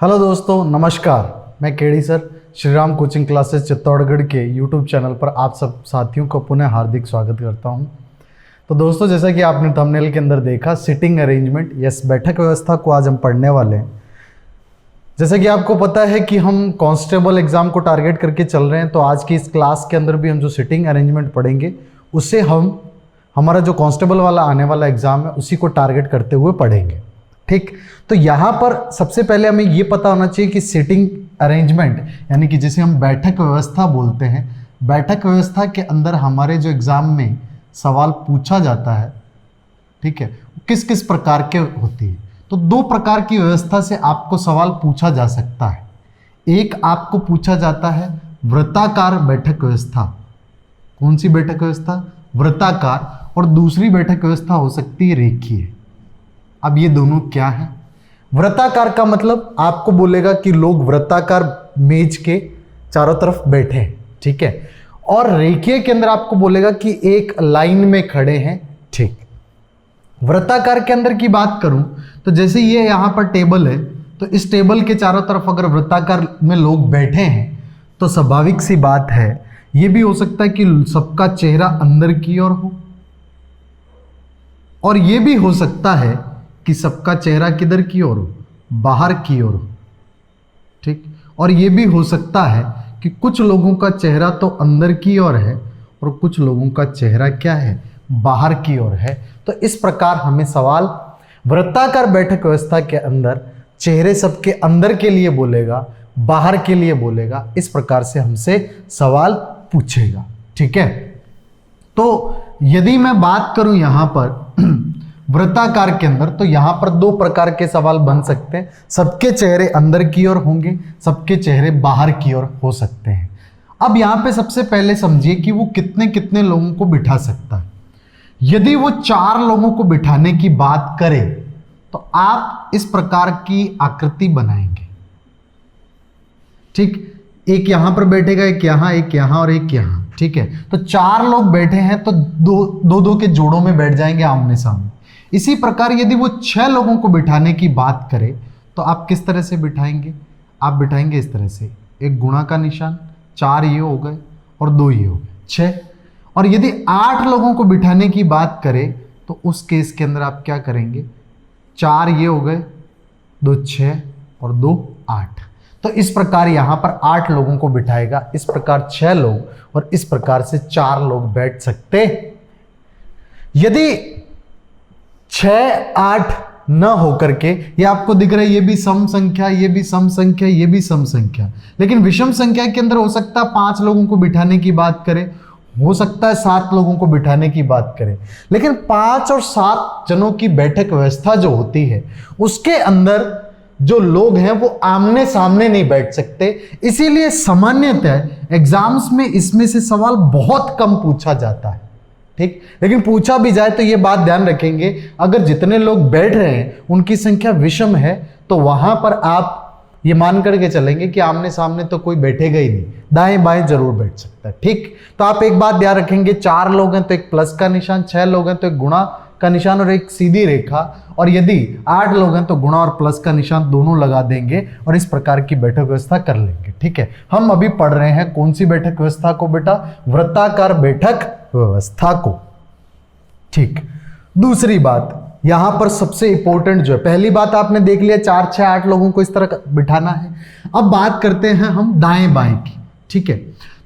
Hello दोस्तों, नमस्कार। मैं KD sir Shri Ram coaching classes Chittorgarh के यूट्यूब चैनल पर आप सब साथियों को पुनः हार्दिक स्वागत करता हूं। तो दोस्तों, जैसा कि आपने थंबनेल के अंदर देखा, सिटिंग अरेंजमेंट यस बैठक व्यवस्था को आज हम पढ़ने वाले हैं। जैसा कि आपको पता है कि हम कांस्टेबल एग्जाम को टारगेट करके चल रहे हैं, तो आज की इस क्लास के अंदर भी हम जो सिटिंग अरेंजमेंट पढ़ेंगे उससे हम हमारा जो कांस्टेबल वाला आने वाला एग्जाम है उसी को टारगेट करते हुए पढ़ेंगे। ठीक, तो यहाँ पर सबसे पहले हमें ये पता होना चाहिए कि सिटिंग अरेंजमेंट यानी कि जिसे हम बैठक व्यवस्था बोलते हैं, बैठक व्यवस्था के अंदर हमारे जो एग्जाम में सवाल पूछा जाता है, ठीक है, किस किस प्रकार के होती है। तो दो प्रकार की व्यवस्था से आपको सवाल पूछा जा सकता है। एक आपको पूछा जाता है वृत्ताकार बैठक व्यवस्था। कौन सी बैठक व्यवस्था? वृत्ताकार। और दूसरी बैठक व्यवस्था हो सकती है रेखीय। अब ये दोनों क्या है? वृत्ताकार का मतलब आपको बोलेगा कि लोग वृत्ताकार मेज के चारों तरफ बैठे हैं, ठीक है। और रेखीय के अंदर आपको बोलेगा कि एक लाइन में खड़े हैं, ठीक। वृत्ताकार के अंदर की बात करूं तो जैसे ये यहां पर टेबल है, तो इस टेबल के चारों तरफ अगर वृत्ताकार में लोग बैठे हैं तो स्वाभाविक सी बात है, ये भी हो सकता है कि सबका चेहरा अंदर की ओर हो, और ये भी हो सकता है कि सबका चेहरा किधर की ओर हो, बाहर की ओर हो, ठीक। और ये भी हो सकता है कि कुछ लोगों का चेहरा तो अंदर की ओर है और कुछ लोगों का चेहरा क्या है, बाहर की ओर है। तो इस प्रकार हमें सवाल वृत्ताकार बैठक व्यवस्था के अंदर चेहरे सबके अंदर के लिए बोलेगा, बाहर के लिए बोलेगा, इस प्रकार से हमसे सवाल पूछेगा, ठीक है। तो यदि मैं बात करूं यहां पर वृत्ताकार के अंदर, तो यहां पर दो प्रकार के सवाल बन सकते हैं। सबके चेहरे अंदर की ओर होंगे, सबके चेहरे बाहर की ओर हो सकते हैं। अब यहां पे सबसे पहले समझिए कि वो कितने कितने लोगों को बिठा सकता है। यदि वो 4 लोगों को बिठाने की बात करे तो आप इस प्रकार की आकृति बनाएंगे, ठीक। एक यहां पर बैठेगा, एक यहां और एक यहां, ठीक है। तो 4 लोग बैठे हैं तो दो के जोड़ों में बैठ जाएंगे आमने सामने। इसी प्रकार यदि वो 6 लोगों को बिठाने की बात करें तो आप किस तरह से बिठाएंगे? आप बिठाएंगे इस तरह से, एक गुणा का निशान, 4 ये हो गए और 2 ये हो गए, 6। और यदि 8 लोगों को बिठाने की बात करें तो उस केस के अंदर आप क्या करेंगे? 4 ये हो गए, 2 6 और 2 8। तो इस प्रकार यहां पर 8 लोगों को बिठाएगा, इस प्रकार 6 लोग और इस प्रकार से 4 लोग बैठ सकते। यदि 6 8 न होकर के, ये आपको दिख रहा है, ये भी सम संख्या, ये भी सम संख्या, ये भी सम संख्या, लेकिन विषम संख्या के अंदर हो सकता है 5 लोगों को बिठाने की बात करें, हो सकता है 7 लोगों को बिठाने की बात करें, लेकिन 5 और 7 जनों की बैठक व्यवस्था जो होती है उसके अंदर जो लोग हैं वो आमने सामने नहीं बैठ सकते। इसीलिए सामान्यतः एग्जाम्स में इसमें से सवाल बहुत कम पूछा जाता है, ठीक। लेकिन पूछा भी जाए तो ये बात ध्यान रखेंगे, अगर जितने लोग बैठ रहे हैं उनकी संख्या विषम है तो वहां पर आप ये मान करके चलेंगे कि आमने सामने तो कोई बैठेगा ही नहीं, दाएं बाएं जरूर बैठ सकता है, ठीक। तो आप एक बात ध्यान रखेंगे, 4 लोग हैं तो एक प्लस का निशान, 6 लोग हैं तो एक गुणा का निशान और एक सीधी रेखा, और यदि 8 लोग हैं तो गुणा और प्लस का निशान दोनों लगा देंगे और इस प्रकार की बैठक व्यवस्था कर लेंगे, ठीक है। हम अभी पढ़ रहे हैं कौन सी बैठक व्यवस्था को बेटा? वृत्ताकार बैठक व्यवस्था को, ठीक। दूसरी बात यहां पर सबसे इंपॉर्टेंट जो है, पहली बात आपने देख लिया 4 6 8 लोगों को इस तरह बिठाना है। अब बात करते हैं हम दाएं बाएं की, ठीक है।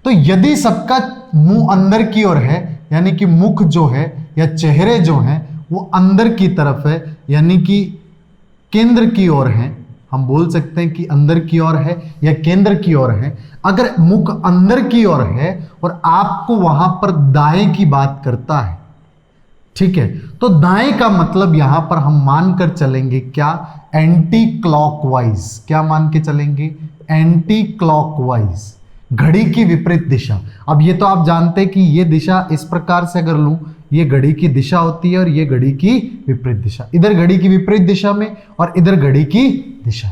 तो यदि सबका मुंह अंदर की ओर है, यानी कि मुख जो है या चेहरे जो हैं वो अंदर की तरफ है, यानी कि केंद्र की ओर है, हम बोल सकते हैं कि अंदर की ओर है या केंद्र की ओर है। अगर मुख अंदर की ओर है और आपको वहां पर दाएं की बात करता है, ठीक है, तो दाएं का मतलब यहां पर हम मानकर चलेंगे क्या? Anti clockwise. क्या मान के चलेंगे? एंटी क्लॉकवाइज, घड़ी की विपरीत दिशा। अब ये तो आप जानते हैं कि ये दिशा इस प्रकार से अगर लूं, ये घड़ी की दिशा होती है और ये घड़ी की विपरीत दिशा, इधर घड़ी की विपरीत दिशा में और इधर घड़ी की दिशा,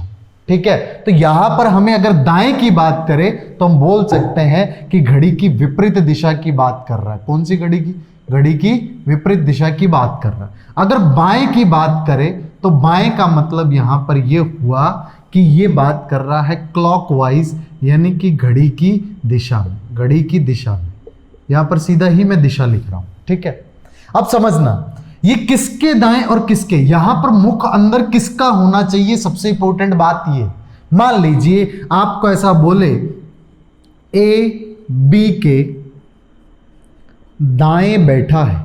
ठीक है। तो यहां पर हमें अगर दाएं की बात करें तो हम बोल सकते हैं कि घड़ी की विपरीत दिशा की बात कर रहा है। कौन सी घड़ी की? घड़ी की विपरीत दिशा की बात कर रहा है। अगर बाएं की बात करें तो बाएं का मतलब यहां पर यह हुआ कि ये बात कर रहा है क्लॉकवाइज, यानी कि घड़ी की दिशा में, घड़ी की दिशा में। यहां पर सीधा ही मैं दिशा लिख रहा हूं, ठीक है। अब समझना ये किसके दाएं और किसके, यहां पर मुख अंदर किसका होना चाहिए, सबसे इंपॉर्टेंट बात ये। मान लीजिए आपको ऐसा बोले ए बी के दाएं बैठा है,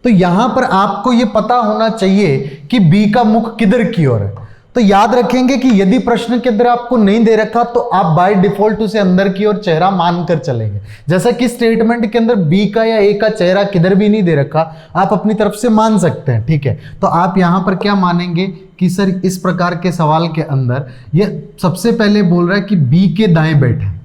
तो यहां पर आपको यह पता होना चाहिए कि बी का मुख किधर की ओर है। तो याद रखेंगे कि यदि प्रश्न के अंदर आपको नहीं दे रखा तो आप बाय डिफॉल्ट उसे अंदर की ओर चेहरा मानकर चलेंगे। जैसा कि स्टेटमेंट के अंदर बी का या ए का चेहरा किधर भी नहीं दे रखा, आप अपनी तरफ से मान सकते हैं, ठीक है। तो आप यहां पर क्या मानेंगे कि सर इस प्रकार के सवाल के अंदर ये सबसे पहले बोल रहा है कि बी के दाएं बैठा है,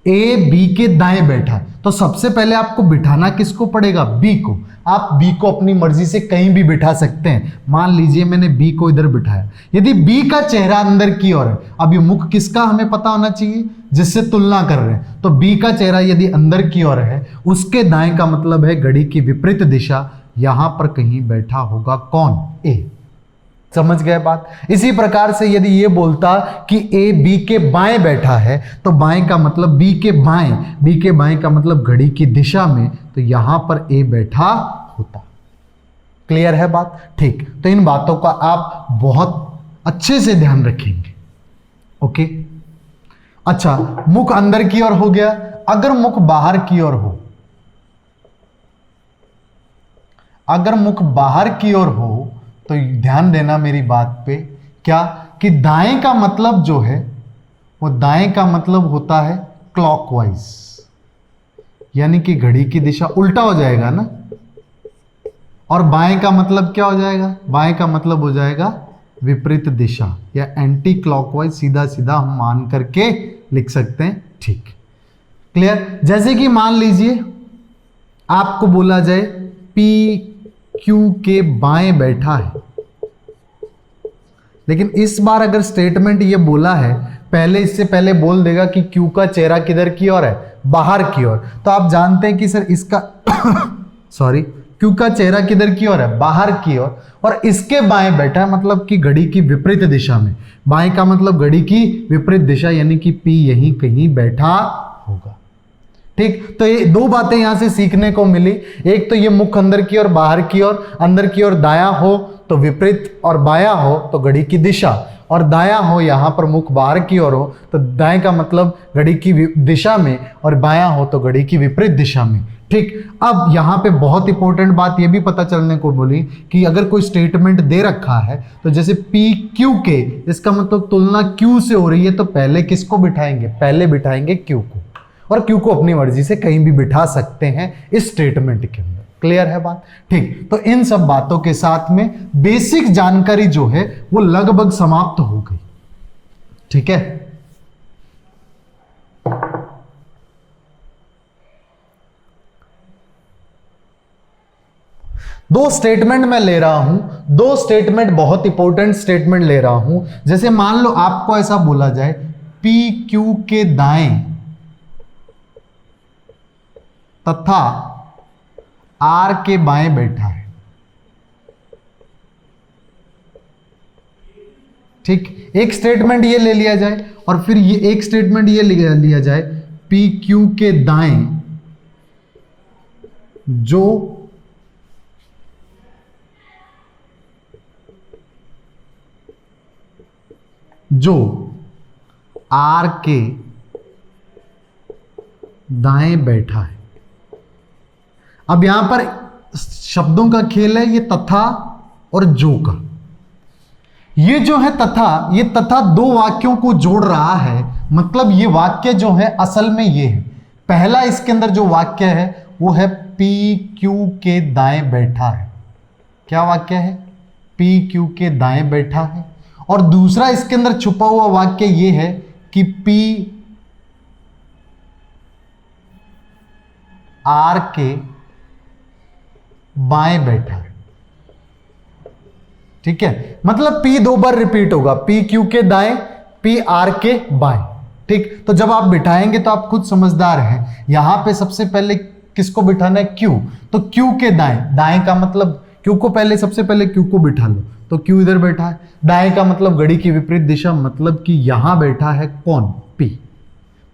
ए बी के दाएं बैठा है, तो सबसे पहले आपको बिठाना किसको पड़ेगा, बी को। आप बी को अपनी मर्जी से कहीं भी बिठा सकते हैं। मान लीजिए मैंने बी को इधर बिठाया, यदि बी का चेहरा अंदर की ओर है, अब ये मुख किसका हमें पता होना चाहिए, जिससे तुलना कर रहे हैं। तो बी का चेहरा यदि अंदर की ओर है, उसके दाएं का मतलब है घड़ी की विपरीत दिशा, यहां पर कहीं बैठा होगा कौन, ए। समझ गए बात। इसी प्रकार से यदि ये बोलता कि ए बी के बाएं बैठा है, तो बाएं का मतलब बी के बाएं, बी के बाएं का मतलब घड़ी की दिशा में, तो यहां पर ए बैठा होता। क्लियर है बात, ठीक। तो इन बातों का आप बहुत अच्छे से ध्यान रखेंगे, ओके। अच्छा, मुख अंदर की ओर हो गया। अगर मुख बाहर की ओर हो, अगर मुख बाहर की ओर हो तो ध्यान देना मेरी बात पे, क्या कि दाएं का मतलब जो है वो दाएं का मतलब होता है क्लॉकवाइज, यानी कि घड़ी की दिशा उल्टा हो जाएगा ना। और बाएं का मतलब क्या हो जाएगा, बाएं का मतलब हो जाएगा विपरीत दिशा या एंटी क्लॉकवाइज, सीधा सीधा हम मान करके लिख सकते हैं, ठीक। क्लियर। जैसे कि मान लीजिए आपको बोला जाए पी क्यू के बाएं बैठा है, लेकिन इस बार अगर स्टेटमेंट ये बोला है, पहले इससे पहले बोल देगा कि क्यू का चेहरा किधर की ओर है, बाहर की ओर। तो आप जानते हैं कि सर इसका सॉरी, क्यू का चेहरा किधर की ओर है, बाहर की ओर, और इसके बाएं बैठा है, मतलब कि घड़ी की विपरीत दिशा में। बाएं का मतलब घड़ी की विपरीत दिशा, यानी कि पी यहीं कहीं बैठा होगा, ठीक। तो ये दो बातें यहां से सीखने को मिली। एक तो ये मुख अंदर की ओर बाहर की ओर, अंदर की ओर दायां हो तो विपरीत, और बायां हो तो घड़ी की दिशा, और दायां हो यहां पर मुख बाहर की ओर हो तो दाएं का मतलब घड़ी की दिशा में, और बायां हो तो घड़ी की विपरीत दिशा में, ठीक। अब यहां पे बहुत इंपॉर्टेंट बात यह भी पता चलने को बोली कि अगर कोई स्टेटमेंट दे रखा है, तो जैसे पी क्यू के, इसका मतलब तुलना क्यू से हो रही है, तो पहले किसको बिठाएंगे, पहले बिठाएंगे क्यू को, और क्यू को अपनी मर्जी से कहीं भी बिठा सकते हैं इस स्टेटमेंट के अंदर। क्लियर है बात, ठीक। तो इन सब बातों के साथ में बेसिक जानकारी जो है वो लगभग समाप्त हो गई, ठीक है। दो स्टेटमेंट मैं ले रहा हूं, दो स्टेटमेंट बहुत इंपॉर्टेंट स्टेटमेंट ले रहा हूं। जैसे मान लो आपको ऐसा बोला जाए पी क्यू के दाएं तथा आर के बाएं बैठा है, ठीक। एक स्टेटमेंट ये ले लिया जाए, और फिर ये एक स्टेटमेंट ये लिया जाए पी क्यू के दाएं जो आर के दाएं बैठा है। अब यहां पर शब्दों का खेल है, ये तथा और जो का। ये जो है तथा, ये तथा दो वाक्यों को जोड़ रहा है, मतलब ये वाक्य जो है असल में ये है। पहला इसके अंदर जो वाक्य है वो है पी क्यू के दाएं बैठा है। क्या वाक्य है, पी क्यू के दाएं बैठा है। और दूसरा इसके अंदर छुपा हुआ वाक्य ये है कि पी आर के बाएं बैठा है, ठीक है। मतलब P दो बार रिपीट होगा, P Q के दाएं, P R के बाएं, ठीक। तो जब आप बिठाएंगे तो आप खुद समझदार हैं, यहां पे सबसे पहले किसको बिठाना है, Q। तो Q के दाएं, दाएं का मतलब Q को पहले, सबसे पहले Q को बिठा लो, तो Q इधर बैठा है। दाएं का मतलब घड़ी की विपरीत दिशा, मतलब कि यहां बैठा है कौन? P।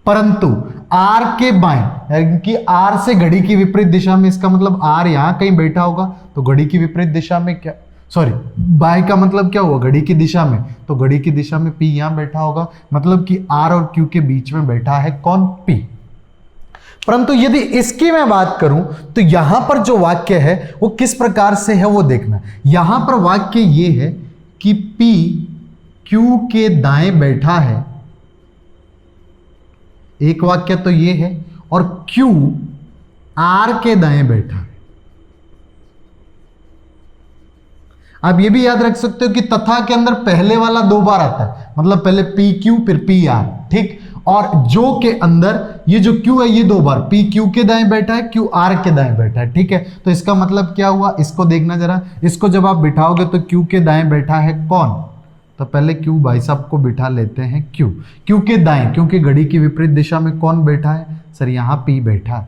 परंतु R के बाएं, यानी कि R से घड़ी की विपरीत दिशा में, इसका मतलब R यहां कहीं बैठा होगा, तो घड़ी की विपरीत दिशा में क्या, सॉरी बाएं का मतलब क्या हुआ? घड़ी की दिशा में, तो घड़ी की दिशा में P यहां बैठा होगा, मतलब कि R और Q के बीच में बैठा है कौन? P। परंतु यदि इसकी मैं बात करूं तो यहां पर जो वाक्य है वो किस प्रकार से है वो देखना। यहां पर वाक्य ये है कि P Q के दाएं बैठा है, एक वाक्य तो ये है, और Q R के दाएं बैठा है। आप ये भी याद रख सकते हो कि तथा के अंदर पहले वाला 2 बार आता है, मतलब पहले PQ फिर PR, ठीक। और जो के अंदर ये जो Q है ये 2 बार, P Q के दाएं बैठा है, Q R के दाएं बैठा है, ठीक है। तो इसका मतलब क्या हुआ, इसको देखना जरा, इसको जब आप बिठाओगे तो Q के दाएं बैठा है कौन? तो पहले Q भाई साहब को बिठा लेते हैं Q के दाएं, क्योंकि घड़ी की विपरीत दिशा में कौन बैठा है? सर यहां P बैठा है,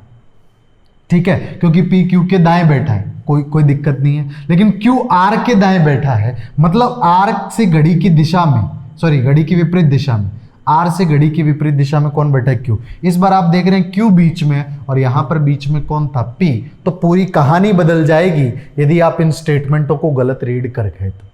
ठीक है, क्योंकि P Q के दाएं बैठा है, कोई दिक्कत नहीं है। लेकिन Q R के दाएं बैठा है, मतलब R से घड़ी की दिशा में, सॉरी घड़ी की विपरीत दिशा में, R से घड़ी की विपरीत दिशा में कौन बैठा है? Q। इस बार आप देख रहे हैं Q बीच में, और यहां पर बीच में कौन था? P। तो पूरी कहानी बदल जाएगी यदि आप इन स्टेटमेंटों को गलत रीड कर गए तो।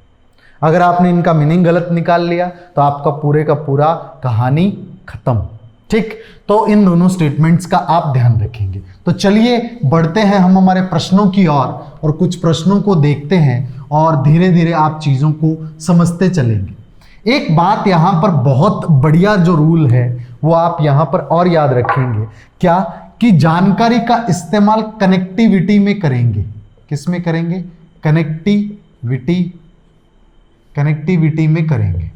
अगर आपने इनका मीनिंग गलत निकाल लिया तो आपका पूरे का पूरा कहानी खत्म, ठीक। तो इन दोनों स्टेटमेंट्स का आप ध्यान रखेंगे। तो चलिए बढ़ते हैं हम हमारे प्रश्नों की ओर, और कुछ प्रश्नों को देखते हैं और धीरे धीरे आप चीजों को समझते चलेंगे। एक बात यहां पर बहुत बढ़िया जो रूल है वो आप यहां पर और याद रखेंगे, क्या कि जानकारी का इस्तेमाल कनेक्टिविटी में करेंगे। किस में करेंगे? कनेक्टिविटी में करेंगे,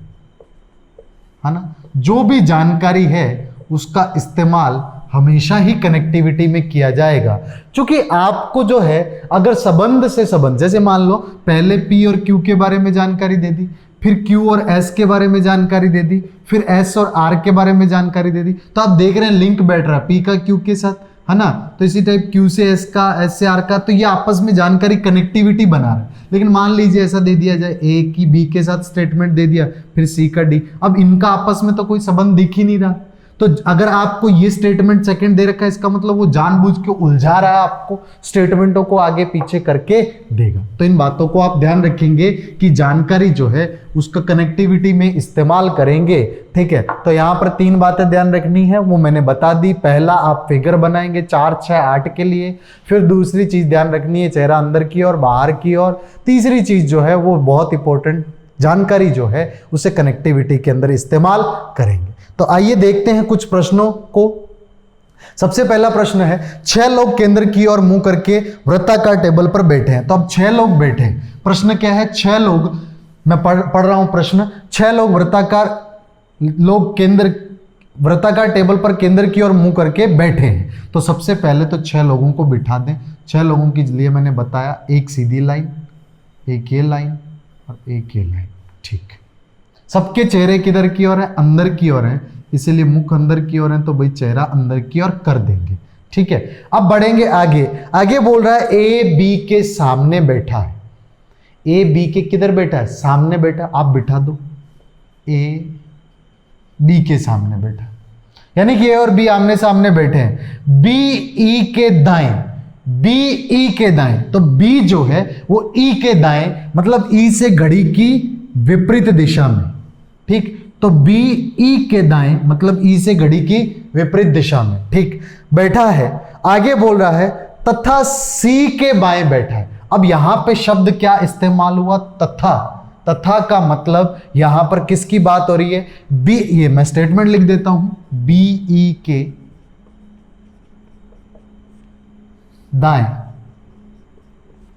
है ना। जो भी जानकारी है उसका इस्तेमाल हमेशा ही कनेक्टिविटी में किया जाएगा, क्योंकि आपको जो है अगर संबंध से संबंध, जैसे मान लो पहले P और Q के बारे में जानकारी दे दी, फिर Q और S के बारे में जानकारी दे दी, फिर S और R के बारे में जानकारी दे दी, तो आप देख रहे हैं लिंक बैठ रहा है P का Q के साथ, है ना। तो इसी टाइप Q से S का, S से R का, तो ये आपस में जानकारी कनेक्टिविटी बना रहा है। लेकिन मान लीजिए ऐसा दे दिया जाए A की B के साथ स्टेटमेंट दे दिया, फिर C का D, अब इनका आपस में तो कोई संबंध दिख ही नहीं रहा। तो अगर आपको ये स्टेटमेंट सेकंड दे रखा है, इसका मतलब वो जानबूझ के उलझा रहा है, आपको स्टेटमेंटों को आगे पीछे करके देगा। तो इन बातों को आप ध्यान रखेंगे कि जानकारी जो है उसका कनेक्टिविटी में इस्तेमाल करेंगे, ठीक है। तो यहां पर 3 बातें ध्यान रखनी है, वो मैंने बता दी। पहला, आप फिगर बनाएंगे 4, 6, 8 के लिए। फिर दूसरी चीज ध्यान रखनी है, चेहरा अंदर की और बाहर की ओर। तीसरी चीज जो है वो बहुत इंपॉर्टेंट, जानकारी जो है उसे कनेक्टिविटी के अंदर इस्तेमाल करेंगे। तो आइए देखते हैं कुछ प्रश्नों को। सबसे पहला प्रश्न है, 6 लोग केंद्र की ओर मुंह करके वृत्ताकार टेबल पर बैठे हैं। तो अब 6 लोग बैठे हैं। प्रश्न क्या है? 6 लोग, मैं पढ़ रहा हूं प्रश्न। 6 लोग वृत्ताकार टेबल पर केंद्र की ओर मुंह करके बैठे हैं। तो सबसे पहले तो 6 लोगों को बिठा दें। 6 लोगों के लिए मैंने बताया, एक सीधी लाइन, एक ये लाइन और एक ये लाइन, ठीक। सबके चेहरे किधर की ओर है? अंदर की ओर है, इसीलिए मुख अंदर की ओर है, तो भाई चेहरा अंदर की ओर कर देंगे, ठीक है। अब बढ़ेंगे आगे। आगे बोल रहा है ए बी के सामने बैठा है। ए बी के किधर बैठा है? सामने बैठा। आप बिठा दो, ए बी के सामने बैठा, यानी कि ए और बी आमने सामने बैठे हैं। बी ई के दाएं, बी ई के दाएं, तो बी जो है वो ई के दाएं, मतलब ई से घड़ी की विपरीत दिशा में, ठीक। तो बी ई के दाएं मतलब ई से घड़ी की विपरीत दिशा में, ठीक, बैठा है। आगे बोल रहा है तथा सी के बाएं बैठा है। अब यहां पे शब्द क्या इस्तेमाल हुआ? तथा। तथा का मतलब यहां पर किसकी बात हो रही है? बी, ये मैं स्टेटमेंट लिख देता हूं, बी ई के दाएं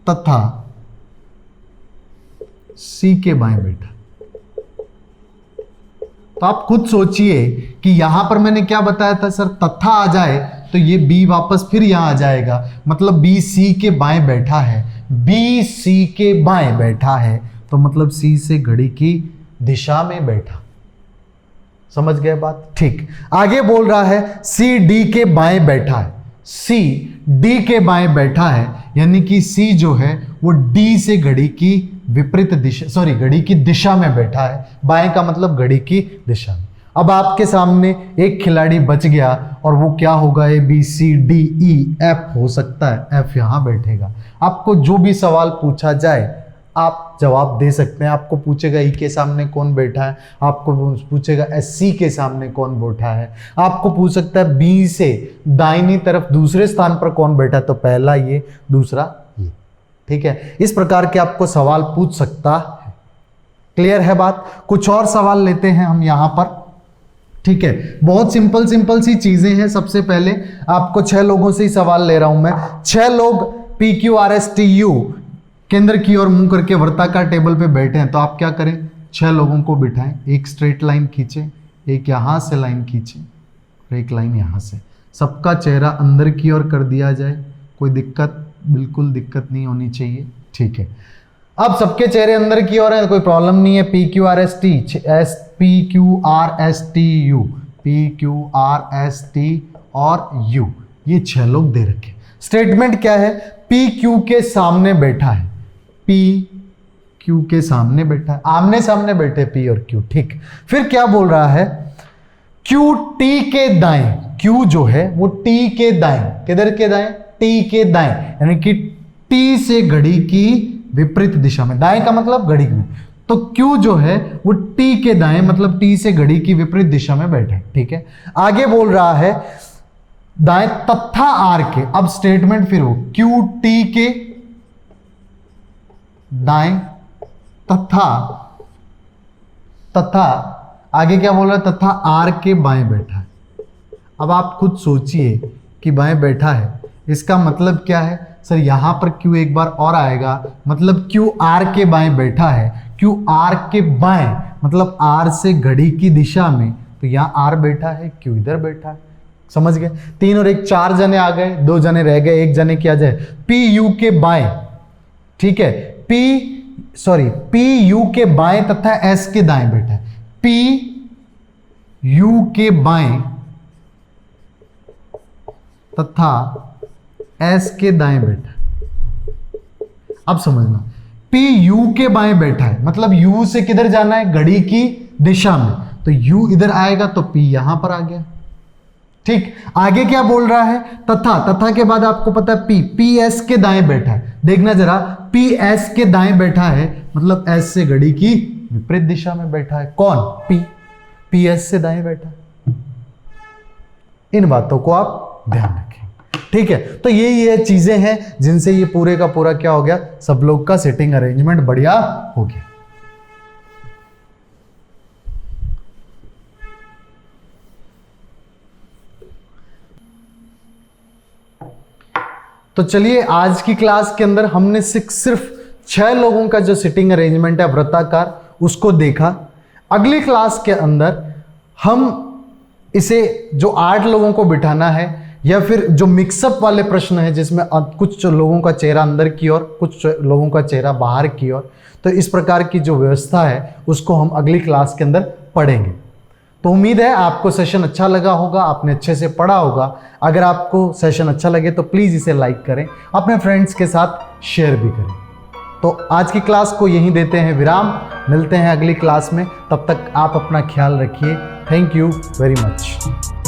तथा सी के बाएं बैठा। तो आप खुद सोचिए कि यहां पर मैंने क्या बताया था सर, तथा आ जाए तो ये बी वापस फिर यहां आ जाएगा, मतलब बी सी के बाएं बैठा है। बी सी के बाएं बैठा है तो मतलब सी से घड़ी की दिशा में बैठा। समझ गए बात? ठीक। आगे बोल रहा है सी डी के बाएं बैठा है। सी डी के बाएं बैठा है, यानी कि सी जो है वो डी से घड़ी की विपरीत दिशा, घड़ी की दिशा में बैठा है। बाएं का मतलब घड़ी की दिशा में। अब आपके सामने एक खिलाड़ी बच गया और वो क्या होगा, A B C D E F हो सकता है, एफ यहां बैठेगा। आपको जो भी सवाल पूछा जाए आप जवाब दे सकते हैं। आपको पूछेगा ई के सामने कौन बैठा है, आपको पूछेगा एस सी के सामने कौन बैठा है, आपको पूछ सकता है बी से दाहिनी तरफ दूसरे स्थान पर कौन बैठा है, तो पहला ये, दूसरा ये। ठीक है, इस प्रकार के आपको सवाल पूछ सकता है। क्लियर है बात? कुछ और सवाल लेते हैं हम यहां पर। ठीक है, बहुत सिंपल सी चीजें हैं। सबसे पहले आपको 6 लोगों से ही सवाल ले रहा हूं मैं। 6 लोग P Q R S T U केंद्र की ओर मुंह करके वृत्ताकार टेबल पे बैठे हैं, तो आप क्या करें, 6 लोगों को बिठाएं, एक स्ट्रेट लाइन खींचे, एक यहां से लाइन खींचे और एक लाइन यहां से। सबका चेहरा अंदर की ओर कर दिया जाए, कोई दिक्कत, बिल्कुल दिक्कत नहीं होनी चाहिए। ठीक है, अब सबके चेहरे अंदर की ओर है, कोई प्रॉब्लम नहीं है। P Q R S T P Q R S T U, P Q R S T और यू, ये 6 लोग दे रखे। स्टेटमेंट क्या है, पी क्यू के सामने बैठा है, पी क्यू के सामने बैठा है, आमने सामने बैठे पी और क्यू। ठीक, फिर क्या बोल रहा है, क्यू टी के दाएं, क्यू जो है वो टी के दाएं, किधर के दाएं, टी के दाएं, यानी कि टी से घड़ी की विपरीत दिशा में। दाएं का मतलब घड़ी में, तो क्यू जो है वो टी के दाएं मतलब टी से घड़ी की विपरीत दिशा में बैठा है। ठीक है, आगे बोल रहा है दाएं तथा आर के। अब स्टेटमेंट फिर हो, क्यू टी के दाएं तथा आगे क्या बोल रहा है, तथा आर के बाएं बैठा है। अब आप खुद सोचिए कि बाएं बैठा है, इसका मतलब क्या है सर, यहां पर क्यू एक बार और आएगा, मतलब क्यू आर के बाएं बैठा है। क्यू आर के बाएं मतलब आर से घड़ी की दिशा में, तो यहां आर बैठा है, क्यू इधर बैठा है। समझ गए? 3 और 1 4 जने आ गए, 2 जने रह गए, 1 जने क्या जाए, पी यू के बाएं। ठीक है, पी यू के बाएं तथा एस के दाएं बैठा है, पी यू के बाएं तथा एस के दाएं बैठा है। अब समझना, पी यू के बाएं बैठा है मतलब यू से किधर जाना है, घड़ी की दिशा में, तो यू इधर आएगा तो पी यहां पर आ गया। ठीक, आगे क्या बोल रहा है, तथा के बाद आपको पता है पी एस के दाएं बैठा है। देखना जरा, पी एस के दाएं बैठा है मतलब एस से घड़ी की विपरीत दिशा में बैठा है। कौन, पी एस से दाएं बैठा है। इन बातों को आप ध्यान रखें। ठीक है, तो ये चीजें हैं जिनसे ये पूरे का पूरा क्या हो गया, सब लोग का सिटिंग अरेंजमेंट बढ़िया हो गया। तो चलिए, आज की क्लास के अंदर हमने सिर्फ 6 लोगों का जो सिटिंग अरेंजमेंट है वृत्ताकार, उसको देखा। अगली क्लास के अंदर हम इसे जो 8 लोगों को बिठाना है, या फिर जो मिक्सअप वाले प्रश्न है जिसमें कुछ लोगों का चेहरा अंदर की ओर, कुछ लोगों का चेहरा बाहर की ओर, तो इस प्रकार की जो व्यवस्था है उसको हम अगली क्लास के अंदर पढ़ेंगे। तो उम्मीद है आपको सेशन अच्छा लगा होगा, आपने अच्छे से पढ़ा होगा। अगर आपको सेशन अच्छा लगे तो प्लीज़ इसे लाइक करें, अपने फ्रेंड्स के साथ शेयर भी करें। तो आज की क्लास को यहीं देते हैं विराम, मिलते हैं अगली क्लास में। तब तक आप अपना ख्याल रखिए। Thank you very much.